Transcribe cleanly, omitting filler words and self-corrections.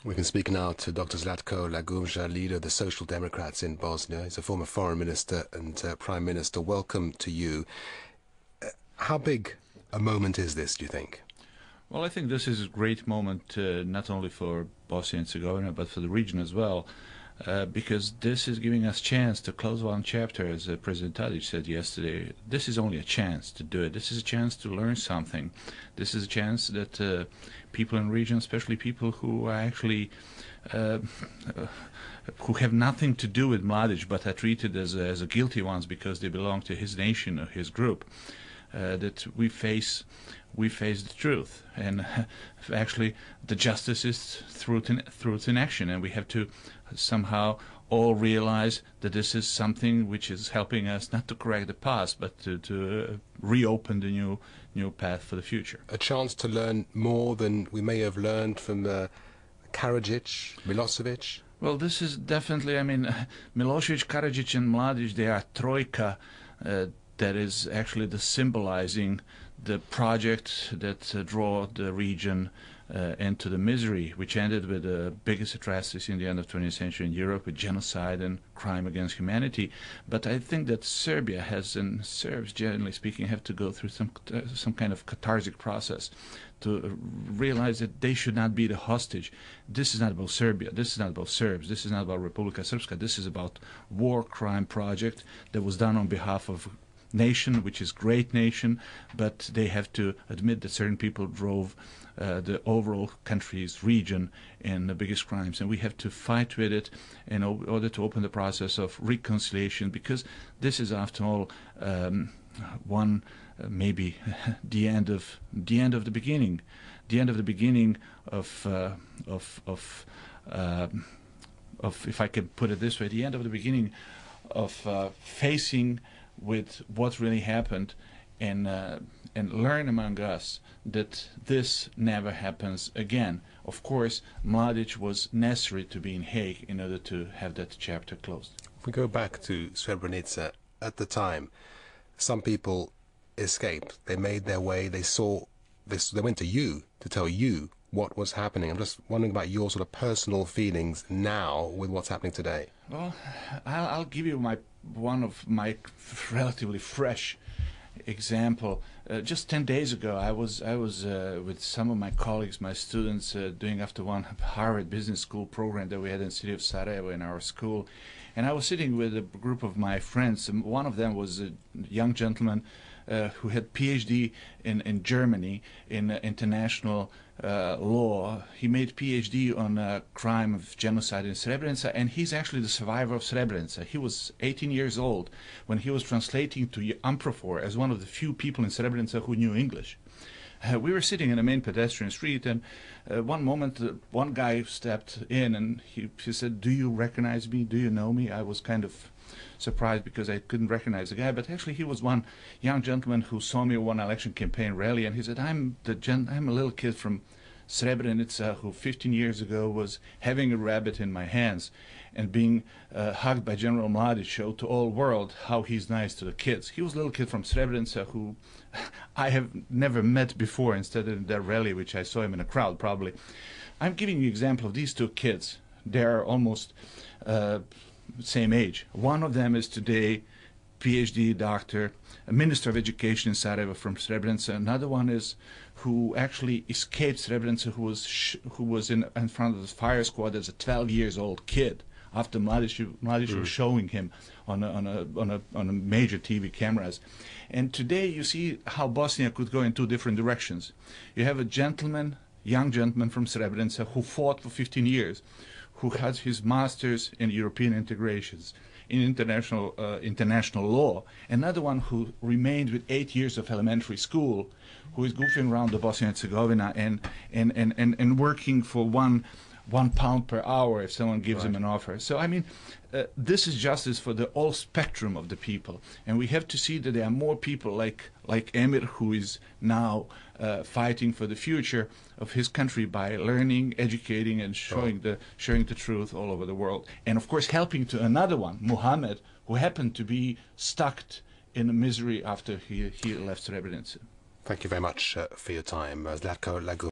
We can speak now to Dr. Zlatko Lagumdzija, leader of the Social Democrats in Bosnia. He's a former foreign minister and prime minister. Welcome to you. How big a moment is this, do you think? Well, I think this is a great moment not only for Bosnia and Herzegovina but for the region as well, because this is giving us chance to close one chapter, as President Tadic said yesterday. This is only a chance to do it. This is a chance to learn something. This is a chance that people in the region, especially people who are actually who have nothing to do with Mladic but are treated as a guilty ones because they belong to his nation or his group, that we face the truth, and actually the justice is through its action, and we have to somehow all realize that this is something which is helping us not to correct the past but to reopen the new path for the future. A chance to learn more than we may have learned from Karadzic, Milosevic? Well, this is definitely, I mean, Milosevic, Karadzic and Mladic, they are troika that is actually the symbolizing the project that draw the region into the misery, which ended with the biggest atrocities in the end of the 20th century in Europe, with genocide and crime against humanity. But I think that Serbia has, and Serbs generally speaking, have to go through some kind of cathartic process to realize that they should not be the hostage. This is not about Serbia. This is not about Serbs. This is not about Republika Srpska. This is about war crime project that was done on behalf of nation, which is great nation, but they have to admit that certain people drove the overall country's region in the biggest crimes, and we have to fight with it in order to open the process of reconciliation, because this is, after all, maybe the end of the beginning, of if I can put it this way, the end of the beginning of facing with what really happened, and learn among us that this never happens again. Of course, Mladic was necessary to be in Hague in order to have that chapter closed. If we go back to Srebrenica, at the time, some people escaped. They made their way. They saw this. They went to you to tell you what was happening. I'm just wondering about your sort of personal feelings now with what's happening today. Well, I'll give you one of my relatively fresh example. Just 10 days ago, I was with some of my colleagues, my students, doing after one Harvard Business School program that we had in the city of Sarajevo in our school, and I was sitting with a group of my friends, and one of them was a young gentleman who had PhD in Germany in international law. He made PhD on crime of genocide in Srebrenica, and he's actually the survivor of Srebrenica. He was 18 years old when he was translating to Amprofor as one of the few people in Srebrenica who knew English. We were sitting in a main pedestrian street, and one moment one guy stepped in and he said, "Do you recognize me? Do you know me?" I was kind of surprised because I couldn't recognize the guy, but actually he was one young gentleman who saw me at one election campaign rally, and he said, I'm a little kid from Srebrenica who 15 years ago was having a rabbit in my hands and being hugged by General Mladic, showed to all world how he's nice to the kids. He was a little kid from Srebrenica who I have never met before, instead of that rally which I saw him in a crowd probably. I'm giving you an example of these two kids. They're almost same age. One of them is today PhD doctor, a minister of education in Sarajevo from Srebrenica. Another one is who actually escaped Srebrenica, who was in front of the fire squad as a 12 years old kid after Mladic was showing him on a major TV cameras. And today you see how Bosnia could go in two different directions. You have a gentleman, young gentleman from Srebrenica who fought for 15 years, who has his master's in European integrations, in international law. Another one who remained with 8 years of elementary school, who is goofing around the Bosnia and Herzegovina and working for one pound per hour if someone gives him an offer. So I mean, this is justice for the whole spectrum of the people, and we have to see that there are more people like Emir, who is now fighting for the future of his country by learning, educating, and showing the truth all over the world, and of course helping to another one, Muhammad, who happened to be stuck in misery after he left Srebrenica. Thank you very much for your time, Zlatko Lagumdzija.